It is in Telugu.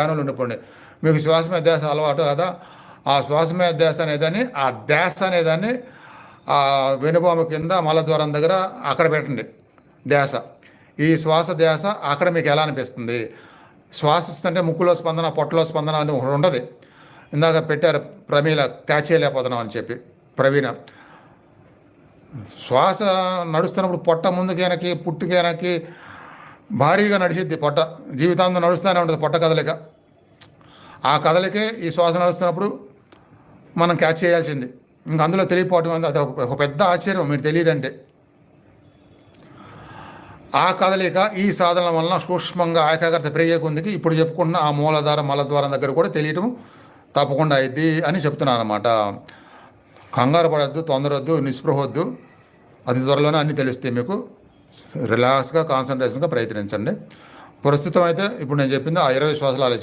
ధ్యానంలో ఉండిపోండి. మీకు శ్వాస మీద ధ్యాస అలవాటు కదా, ఆ శ్వాస మీద ధ్యాస అనేదాన్ని, ఆ ధ్యాస అనేదాన్ని ఆ వెనుబాము కింద మలద్వారం దగ్గర అక్కడ పెట్టండి ధ్యాస. ఈ శ్వాస ధ్యాస అక్కడ మీకు ఎలా అనిపిస్తుంది? శ్వాస ఇస్తుంటే ముక్కులో స్పందన, పొట్టలో స్పందన అని ఒకటి ఉండదు. ఇందాక పెట్టారు ప్రమీల, క్యాచ్ చేయలేకపోతున్నాం అని చెప్పి ప్రవీణ. శ్వాస నడుస్తున్నప్పుడు పొట్ట ముందుకేనకి పుట్టుకేనకి భారీగా నడిచిద్ది. పొట్ట జీవితాంతం నడుస్తూనే ఉంటుంది పొట్ట కదలిక. ఆ కదలికే ఈ శ్వాస నడుస్తున్నప్పుడు మనం క్యాచ్ చేయాల్సింది. ఇంక అందులో తెలియపోవటం అంది అది ఒక పెద్ద ఆశ్చర్యం, మీరు తెలియదంటే. ఆ కదలిక ఈ సాధనల వలన సూక్ష్మంగా ఏకాగ్రత పెరిగే కొందికి ఇప్పుడు చెప్పుకుంటున్న ఆ మూలాధార మలద్వారం దగ్గర కూడా తెలియటం తప్పకుండా అయింది అని చెప్తున్నాను అనమాట. కంగారు పడద్దు, తొందరవద్దు, నిస్పృహొద్దు. అతి త్వరలోనే అన్నీ తెలుస్తాయి మీకు. రిలాక్స్గా కాన్సన్ట్రేషన్గా ప్రయత్నించండి. ప్రస్తుతం అయితే ఇప్పుడు నేను చెప్పింది ఆ 20 శ్వాసాలు అలా